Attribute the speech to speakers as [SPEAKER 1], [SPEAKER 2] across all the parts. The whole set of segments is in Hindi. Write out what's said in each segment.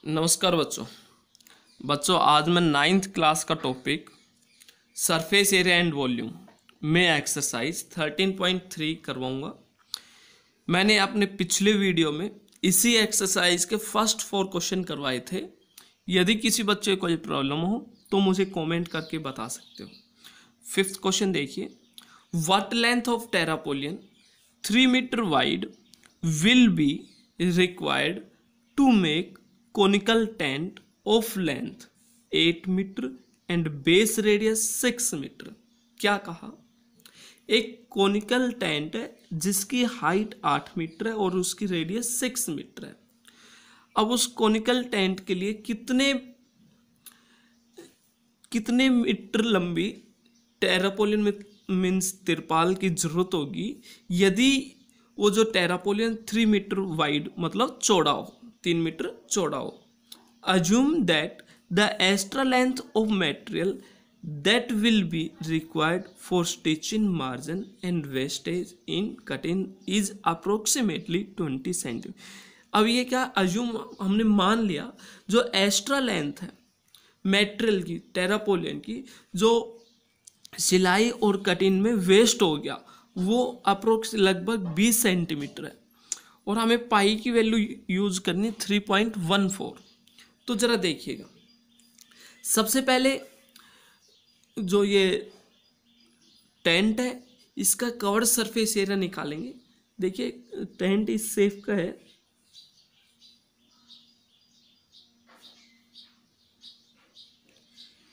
[SPEAKER 1] नमस्कार बच्चों आज मैं नाइन्थ क्लास का topic surface area and volume में एक्सरसाइज 13.3 करवाऊंगा। मैंने अपने पिछले वीडियो में इसी एक्सरसाइज के फर्स्ट 4 क्वेश्चन करवाए थे। यदि किसी बच्चे को कोई प्रॉब्लम हो तो मुझे कमेंट करके बता सकते हो। 5th क्वेश्चन देखिए, what length of tarpaulin 3 metre wide will be required to make conical tent of length 8 metre and base radius 6 metre. क्या कहा? एक कोनिकल टेंट है जिसकी हाइट 8 मीटर है और उसकी रेडियस 6 मीटर है। अब उस कोनिकल टेंट के लिए कितने मीटर लंबी टेरापोलियन में मीन्स तिरपाल की जरूरत होगी यदि वो जो टेरापोलियन 3 मीटर वाइड मतलब चौड़ा हो, 3 मीटर चौड़ा हो। Assume that the extra length of material that will be required for stitching margin and wastage in cutting is approximately 20 cm। अब ये क्या assume हमने मान लिया, जो एक्स्ट्रा लेंथ है मेटेरियल की टेरापोलियन की जो सिलाई और कटिंग में वेस्ट हो गया वो अप्रोक्स लगभग 20 सेंटीमीटर है और हमें पाई की वैल्यू यूज करनी 3.14। तो जरा देखिएगा, सबसे पहले जो ये टेंट है इसका कवर्ड सरफेस एरिया निकालेंगे। देखिए टेंट इस शेप का है,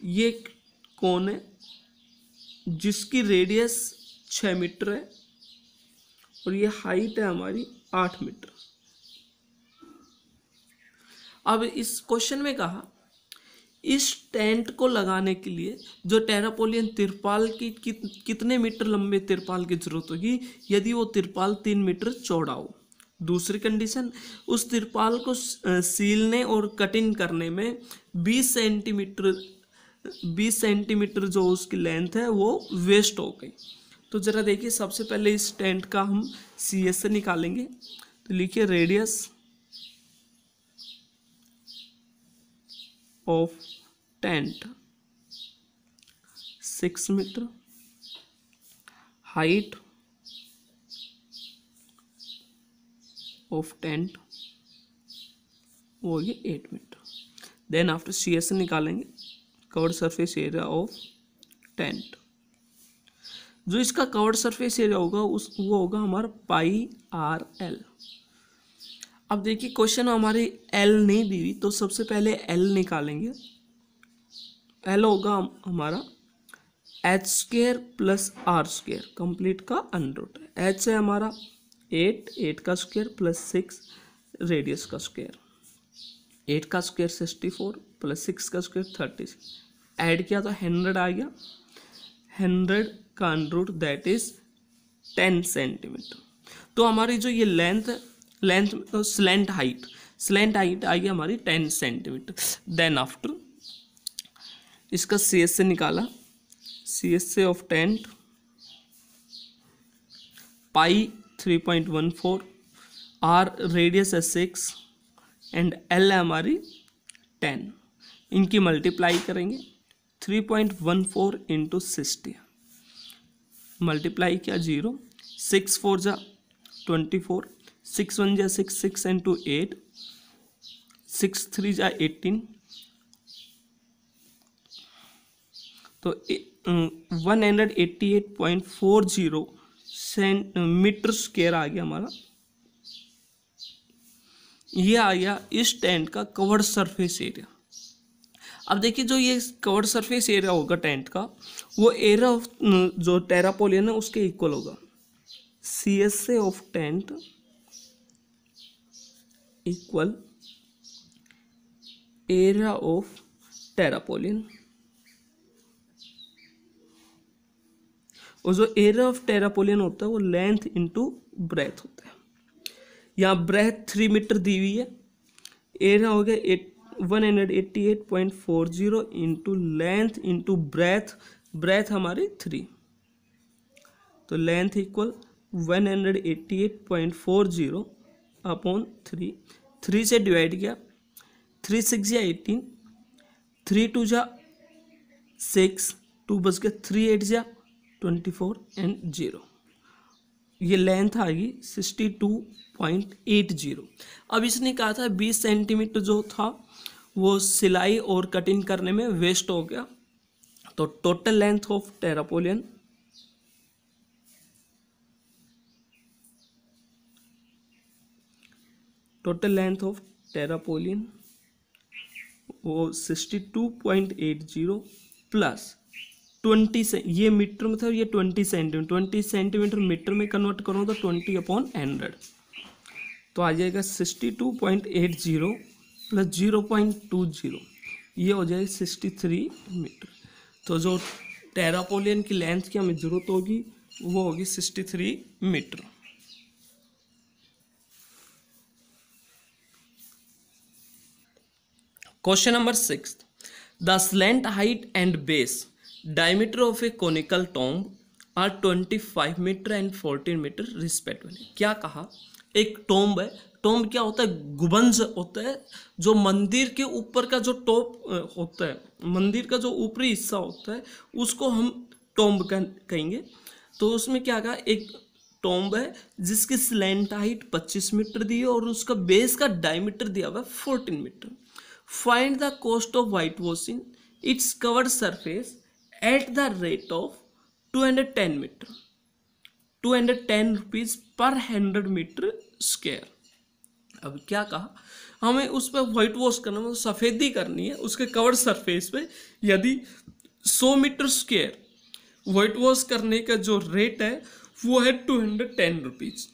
[SPEAKER 1] ये कोन है जिसकी रेडियस 6 मीटर है और ये हाइट है हमारी 8 मीटर। अब इस क्वेश्चन में कहा इस टेंट को लगाने के लिए जो टेरापोलियन तिरपाल की कितने मीटर लंबे तिरपाल की जरूरत होगी यदि वो तिरपाल 3 मीटर चौड़ा हो। दूसरी कंडीशन, उस तिरपाल को सीलने और कटिंग करने में 20 सेंटीमीटर जो उसकी लेंथ है वो वेस्ट हो गई। तो जरा देखिए, सबसे पहले इस टेंट का हम CS से निकालेंगे। तो लिखिए radius of tent 6 metre, height of tent वो ये 8 मीटर। देन आफ्टर CS से निकालेंगे covered surface area of tent. जो इसका कवर्ड सरफेस एरिया होगा वो होगा हमारा πRL। अब देखिए क्वेश्चन में हमारी L नहीं दी हुई तो सबसे पहले L निकालेंगे। L होगा हमारा h² प्लस r² कंप्लीट का अंडर है। h है हमारा 8 का स्क्वायर प्लस 6 रेडियस का स्क्वायर, 8 का स्क्वायर 64 प्लस 6 का स्क्वायर 36। ऐड किया तो 100 आ गया, 100 का अंडर दैट इज 10 सेंटीमीटर। तो हमारी जो ये लेंथ तो स्लेंट हाइट आई हमारी 10 सेंटीमीटर। देन आफ्टर इसका CS से निकाला, CS से of tent pi 3.14, R radius है 6 एंड L है हमारी 10। इनकी मल्टीप्लाई करेंगे 3.14 इंटू 60, मल्टीप्लाई किया 0, 6 4 जा 24, 6 1 जा 6, 6 इंटू 8, 6 3 जा 18। तो 188.40 मीटर स्क्वायर आ गया हमारा। ये आ गया इस टेंट का कवर्ड सरफेस एरिया। अब देखिए जो ये कवर्ड सरफेस एरिया होगा टेंट का वो एरिया ऑफ जो टेरापोलियन है उसके इक्वल होगा। CS से of tent equal area of tarpaulin, और जो एरिया ऑफ टेरापोलियन होता है वो लेंथ इंटू ब्रेथ होता है। यहाँ ब्रेथ 3 मीटर दी हुई है, एरिया हो गया 188.40 इंटू लेंथ इंटू ब्रेथ हमारी 3, तो लेंथ इक्वल 188.40 अपॉन 3 से डिवाइड किया 3 6 या 18, 3 2 जा 6, 2 बच गया, 3 8 जा 24 एंड 0। ये लेंथ आ गई 62.80। अब इसने कहा था 20 सेंटीमीटर जो था वो सिलाई और कटिंग करने में वेस्ट हो गया। तो टोटल लेंथ ऑफ टेरापोलियन वो 62.80 प्लस 20 से, ये मीटर में था, ये 20 सेंटीमीटर, 20 सेंटीमीटर मीटर में कन्वर्ट करो तो 20/100, तो आ जाएगा 62.80 प्लस 0.20, ये हो जाएगा 63 मीटर। तो जो टेरापोलियन की लेंथ की हमें जरूरत होगी वो होगी 63 metre. Question number 6, the slant height and base diameter of a conical tomb are 25 metre and 14 metre respectively. क्या कहा, एक टोम्ब है, टोम्ब क्या होता है, गुबंज होता है, जो मंदिर के ऊपर का जो टॉप होता है, मंदिर का जो ऊपरी हिस्सा होता है उसको हम टोम्ब कहेंगे। तो उसमें क्या कहा, एक टोम्ब है जिसकी स्लैंट हाइट 25 मीटर दी है और उसका बेस का डायमीटर दिया हुआ है 14 metre. Find the cost of white washing its covered surface at the rate of 210 metre, 210 rupees पर 100 मीटर स्क्वायर। अब क्या कहा, हमें उस पर व्हाइट वॉश करना है, सफ़ेदी करनी है उसके कवर्ड सरफेस पे। यदि 100 मीटर स्क्वायर व्हाइट वॉश करने का जो रेट है वो है 210 रुपीज।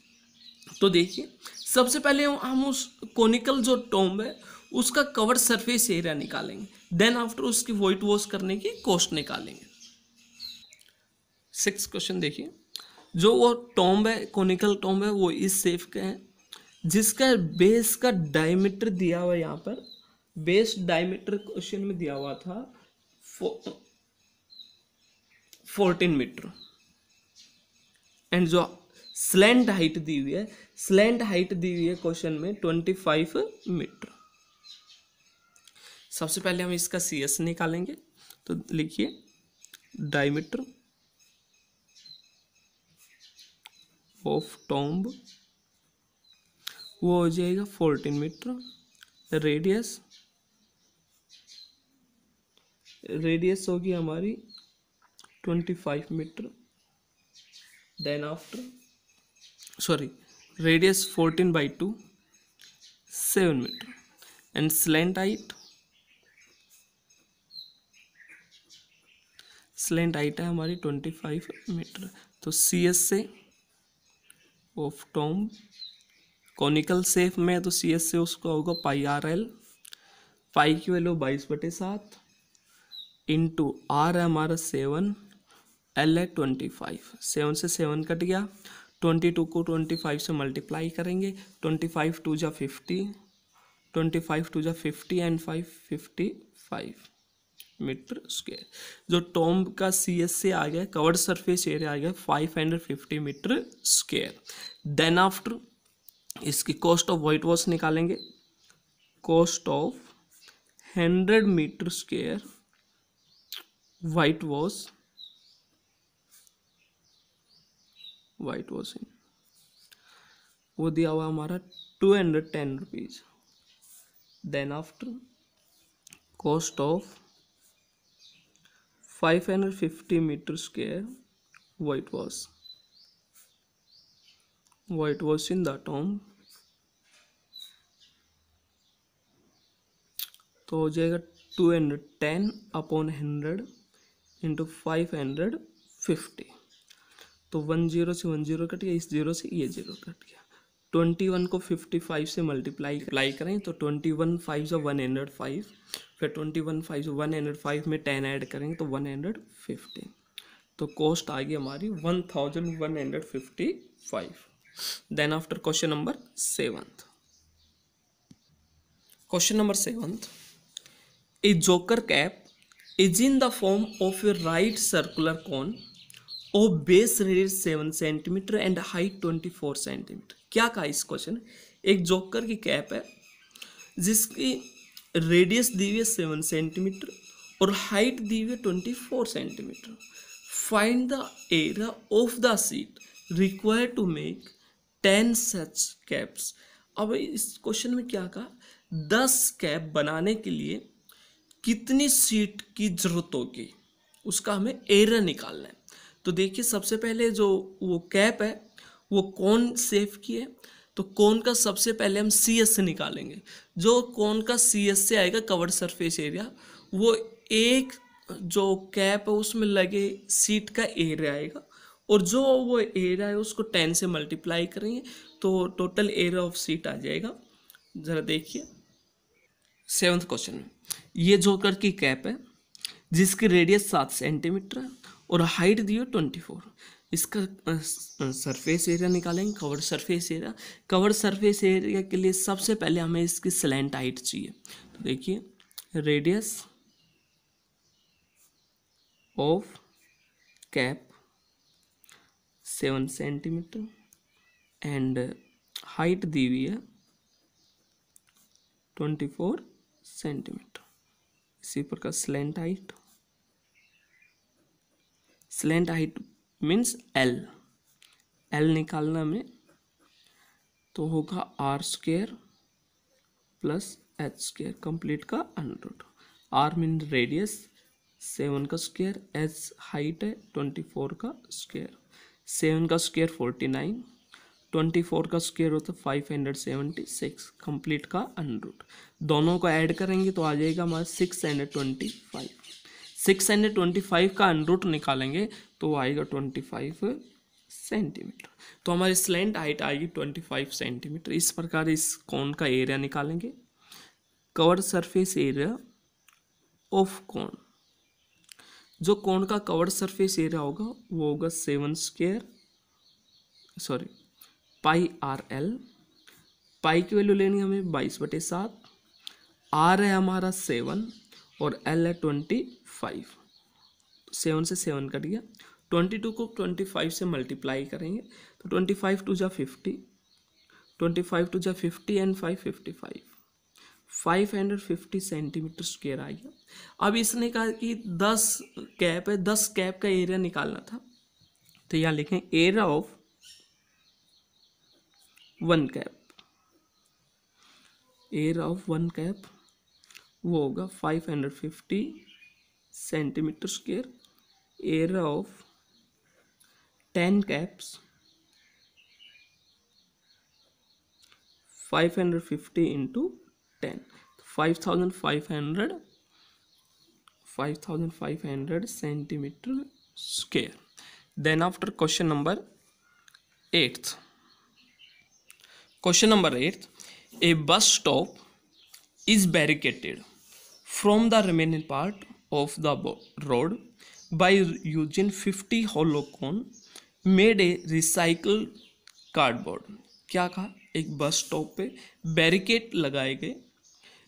[SPEAKER 1] तो देखिए, सबसे पहले हम उस कोनिकल जो टोम्ब है उसका कवर सरफेस एरिया निकालेंगे, देन आफ्टर उसकी व्हाइट वॉश करने की कॉस्ट निकालेंगे। 6 क्वेश्चन देखिए, जो वो टोम्ब है, कोनिकल टोम्ब है, वो इस शेप का है जिसका बेस का डायमीटर दिया हुआ है, यहाँ पर बेस डायमीटर क्वेश्चन में दिया हुआ था 14 मीटर, एंड जो स्लैंट हाइट दी हुई है, स्लैंट हाइट दी हुई है क्वेश्चन में 25 मीटर। सबसे पहले हम इसका CS निकालेंगे, तो लिखिए डायमीटर ऑफ टॉम्ब वो हो जाएगा 14 मीटर, रेडियस होगी हमारी 25 metre, then after radius 14/2 7 metre, and slant height है हमारी 25 मीटर। तो CS से ऑफ टॉम्ब कॉनिकल शेप में, तो CS से उसका होगा πRL, पाई की वैल्यू 22/7 इंटू R है हमारा 7, L है 25, 7 से 7 कट गया, 22 को 25 से मल्टीप्लाई करेंगे, 25 2 जा 50, 25 2 जा 50 एंड 5 55 मीटर स्क्वायर। जो टॉम्ब का CS से आ गया, कवर्ड सरफेस एरिया आ गया 550 मीटर स्क्वायर। देन आफ्टर इसकी कॉस्ट ऑफ व्हाइट वॉश निकालेंगे, cost of 100 metre square white washing वो दिया हुआ हमारा 210 rupees. Then after cost of 550 metre square white wash in the tomb, तो हो जाएगा 210/100 इंटू 550, तो 10 से 10 कट गया, इस 0 से ये 0 कट गया, 21 को 55 से मल्टीप्लाई करें तो 21 5 जो 105, फिर 21 5 जो 105 में 10 ऐड करेंगे तो 150, तो कॉस्ट आ गई हमारी 1155। Then after question number 7, a joker cap is in the form of a right circular cone of base radius 7 centimetre and height 24 centimetre. क्या कहा इस क्वेश्चन, एक जोकर की कैप है जिसकी रेडियस दी हुई है 7 सेंटीमीटर और हाइट दी हुई है 24 centimetre. Find the area of the sheet required to make 10 such caps. अब इस क्वेश्चन में क्या कहा, 10 कैप बनाने के लिए कितनी सीट की जरूरत होगी, उसका हमें एरिया निकालना है। तो देखिए सबसे पहले जो वो कैप है वो कोन शेप की है, तो कोन का सबसे पहले हम सी एस से निकालेंगे। जो कोन का सी एस से आएगा कवर्ड सरफेस एरिया, वो एक जो कैप है उसमें लगे सीट का एरिया आएगा, और जो वो एरिया है उसको 10 से मल्टीप्लाई करेंगे तो टोटल एरिया ऑफ सीट आ जाएगा। ज़रा देखिए 7th क्वेश्चन में, ये जोकर की कैप है जिसकी रेडियस 7 सेंटीमीटर है और हाइट दी है 24। इसका सरफेस एरिया निकालेंगे, covered surface area. Covered surface area के लिए सबसे पहले हमें इसकी स्लैंट हाइट चाहिए। तो देखिए radius of cap 7 centimetre and height दी हुई है 24 सेंटीमीटर। इसी प्रकार स्लैंट हाइट मीन्स एल निकालना में तो होगा r square plus h square complete का अंडर। आर मीन रेडियस 7 का स्क्वेयर, एच हाइट है 24 का स्क्वेयर। 7 का स्क्वेयर 49, 24 का स्क्वेयर होता है 576 कंप्लीट का अंडर। दोनों को ऐड करेंगे तो आ जाएगा हमारा 625। 625 का अंडर निकालेंगे तो आएगा 25 सेंटीमीटर। तो हमारी स्लैंट हाइट आएगी 25 सेंटीमीटर। इस प्रकार इस कोन का एरिया निकालेंगे। Covered surface area of cone, जो कोन का कवर्ड सरफेस एरिया होगा वो होगा 7 पाई आर एल। पाई की वैल्यू लेनी हमें 22/7, आर है हमारा 7 और एल है 25। 7 से 7 कट गया, 22 को 25 से मल्टीप्लाई करेंगे तो 25 टू जा 50, 25 टू जा 50 एंड 5 55, 550 सेंटीमीटर स्क्वायर आ गया। अब इसने कहा कि 10 कैप है, 10 कैप का एरिया निकालना था, तो यहाँ लिखें area of 1 cap. Area of 1 cap वो होगा 550 centimetre square. Area of 10 caps 550 into 10, 5500 centimetre square. Then after question number 8th। Question number 8, a bus stop is barricaded from the remaining part of the road by using 50 hollow cone made a recycled cardboard। क्या कहा, एक बस स्टॉप पे बैरिकेड लगाए गए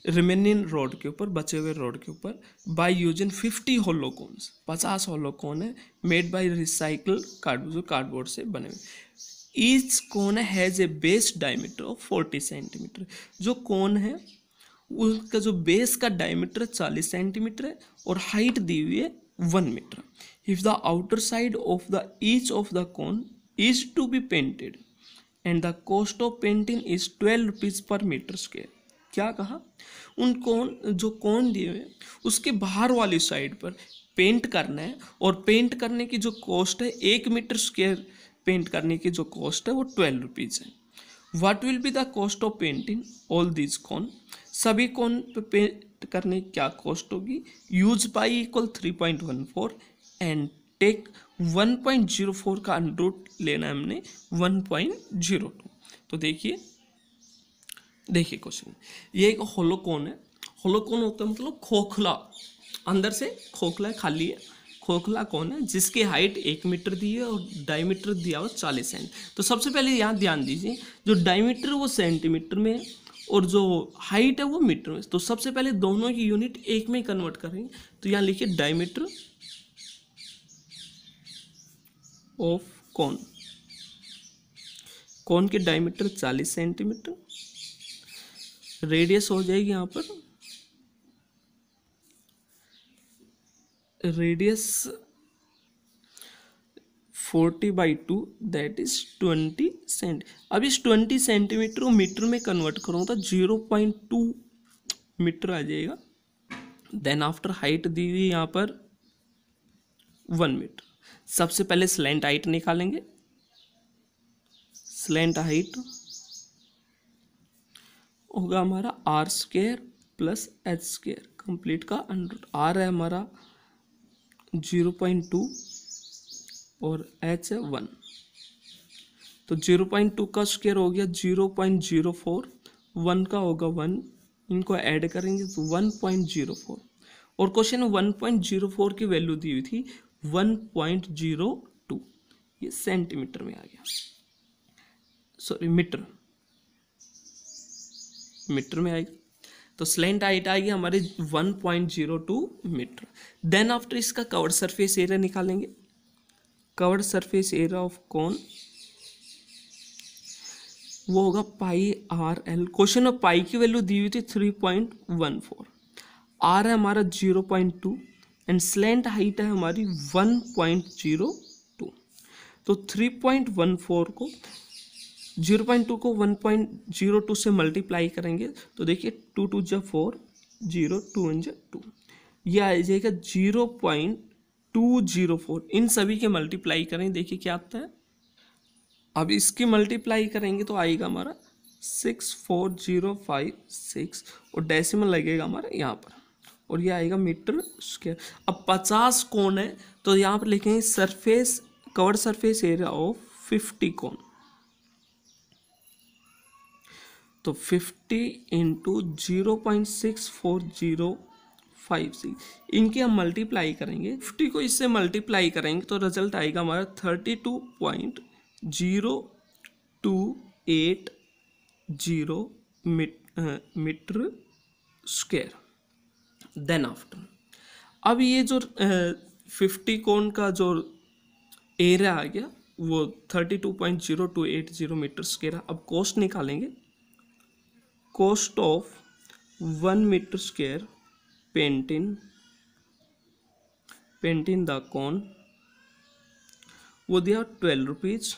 [SPEAKER 1] रिमेनिंग रोड के ऊपर, बचे हुए रोड के ऊपर, बाय यूजिंग 50 होलो कोन्स, 50 होलो कोन है मेड बाय रिसाइकल कार्डबोर्ड, जो कार्डबोर्ड से बने हुए। Each cone has a base diameter of 40 centimetre. जो कोन है उसका जो बेस का डायमीटर 40 सेंटीमीटर है और हाइट दी हुई है 1 metre. If the outer side of the each of the cone is to be painted and the cost of painting is 12 rupees per metre square. क्या कहा, उन जो कोन दिए हुए उसके बाहर वाली साइड पर पेंट करना है, और पेंट करने की जो कॉस्ट है 1 मीटर स्क्वायर पेंट करने की जो कॉस्ट है वो 12 रुपीज़ है। What will be the cost of painting all this cone, सभी कोन पे पेंट करने की क्या कॉस्ट होगी। Use pi equal 3.14 and take 1.04 का अंडरूट लेना है हमने 1.02। तो देखिए क्वेश्चन, ये एक होलोकोन है। होलोकोन होता है मतलब खोखला, अंदर से खोखला खाली है, खोखला कोन है जिसकी हाइट 1 मीटर दी है और डायमीटर दिया हुआ 40 सेंट। तो सबसे पहले यहाँ ध्यान दीजिए, जो डायमीटर वो सेंटीमीटर में और जो हाइट है वो मीटर में। तो सबसे पहले दोनों की यूनिट एक में कन्वर्ट करेंगे। तो यहाँ लिखिए डायमीटर ऑफ कोन, कोन की डायमीटर 40 सेंटीमीटर, रेडियस हो जाएगी यहाँ पर रेडियस 40/2 दैट इज 20 सेंट। अब इस 20 सेंटीमीटर को मीटर में कन्वर्ट करूँगा तो 0.2 मीटर आ जाएगा। देन आफ्टर हाइट दी हुई यहाँ पर 1 मीटर। सबसे पहले स्लैंट हाइट निकालेंगे। स्लैंट हाइट होगा हमारा r² प्लस h² कंप्लीट का अंडर। r है हमारा 0.2 और h है 1, तो 0.2 का स्क्वायर हो गया 0.04, 1 का होगा 1, इनको ऐड करेंगे तो 1.04। और क्वेश्चन में 1.04 की वैल्यू दी हुई थी 1.02, ये सेंटीमीटर में आ गया, सॉरी मीटर में आएगा। तो स्लैंट हाइट आएगी हमारे 1.02 मीटर। देन आफ्टर इसका कवर्ड सरफेस एरिया निकालेंगे। Covered surface area of cone वो होगा πRL। क्वेश्चन में पाई की वैल्यू दी हुई थी 3.14, आर है हमारा 0.2 एंड स्लैंट हाइट है हमारी 1.02। तो 3.14 को 0.2 को 1.02 से मल्टीप्लाई करेंगे तो देखिए 2 2 जा 4, 0 2 1 जा 2, यह आ जाएगा 0.204। इन सभी के मल्टीप्लाई करें, देखिए क्या आता है। अब इसकी मल्टीप्लाई करेंगे तो आएगा हमारा 64056 और डेसिमल लगेगा हमारा यहाँ पर, और ये आएगा मीटर स्क्वायर। अब 50 कोण है तो यहाँ पर लिखेंगे surface covered surface area of 50 कोण। तो 50 इंटू 0.64056 इनके हम मल्टीप्लाई करेंगे। 50 को इससे मल्टीप्लाई करेंगे तो रिजल्ट आएगा हमारा 32.0280 मीटर स्क्वायर। देन आफ्टर अब ये जो 50 कोण का जो एरिया आ गया वो 32.0280 मीटर स्क्वायर। अब कॉस्ट निकालेंगे। Cost of 1 metre square painting the cone वो दिया 12 rupees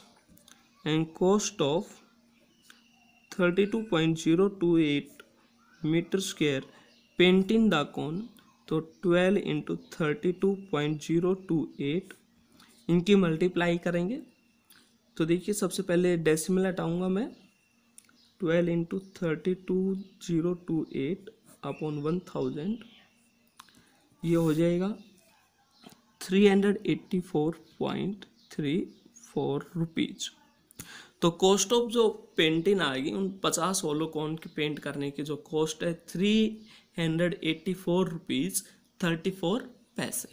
[SPEAKER 1] and cost of 32.028 metre square painting the cone तो 12 इंटू 32.028 इनकी मल्टीप्लाई करेंगे। तो देखिए सबसे पहले डेसिमल हटाऊंगा मैं, 12 इंटू 32.028 अपॉन 1000 ये हो जाएगा 384.34 रुपीज। तो कॉस्ट ऑफ जो पेंटिंग आएगी उन 50 होलो कोन की पेंट करने की जो कॉस्ट है 384 रुपीज 34 पैसे।